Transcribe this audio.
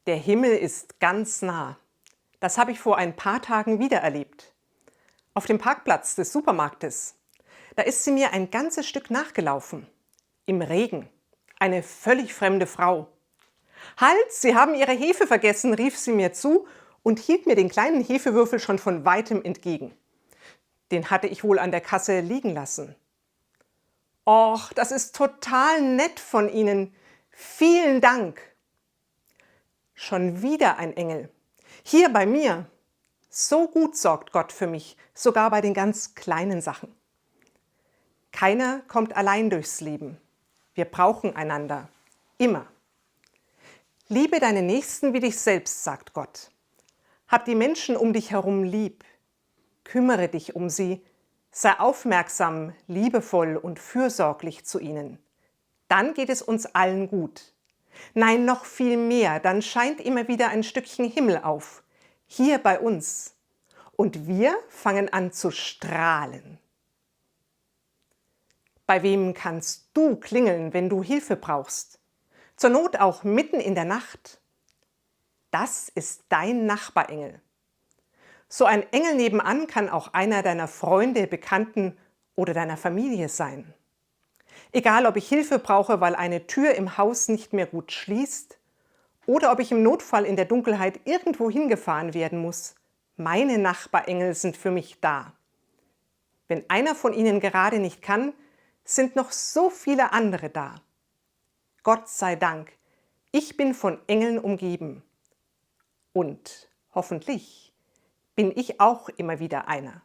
Der Himmel ist ganz nah. Das habe ich vor ein paar Tagen wieder erlebt. Auf dem Parkplatz des Supermarktes. Da ist sie mir ein ganzes Stück nachgelaufen. Im Regen. Eine völlig fremde Frau. »Halt, Sie haben Ihre Hefe vergessen«, rief sie mir zu und hielt mir den kleinen Hefewürfel schon von weitem entgegen. Den hatte ich wohl an der Kasse liegen lassen. »Och, das ist total nett von Ihnen. Vielen Dank.« Schon wieder ein Engel. Hier bei mir. So gut sorgt Gott für mich, sogar bei den ganz kleinen Sachen. Keiner kommt allein durchs Leben. Wir brauchen einander. Immer. Liebe deine Nächsten wie dich selbst, sagt Gott. Hab die Menschen um dich herum lieb. Kümmere dich um sie. Sei aufmerksam, liebevoll und fürsorglich zu ihnen. Dann geht es uns allen gut. Nein, noch viel mehr, dann scheint immer wieder ein Stückchen Himmel auf. Hier bei uns. Und wir fangen an zu strahlen. Bei wem kannst du klingeln, wenn du Hilfe brauchst? Zur Not auch mitten in der Nacht. Das ist dein Nachbarengel. So ein Engel nebenan kann auch einer deiner Freunde, Bekannten oder deiner Familie sein. Egal, ob ich Hilfe brauche, weil eine Tür im Haus nicht mehr gut schließt oder ob ich im Notfall in der Dunkelheit irgendwo hingefahren werden muss, meine Nachbarengel sind für mich da. Wenn einer von ihnen gerade nicht kann, sind noch so viele andere da. Gott sei Dank, ich bin von Engeln umgeben. Und hoffentlich bin ich auch immer wieder einer.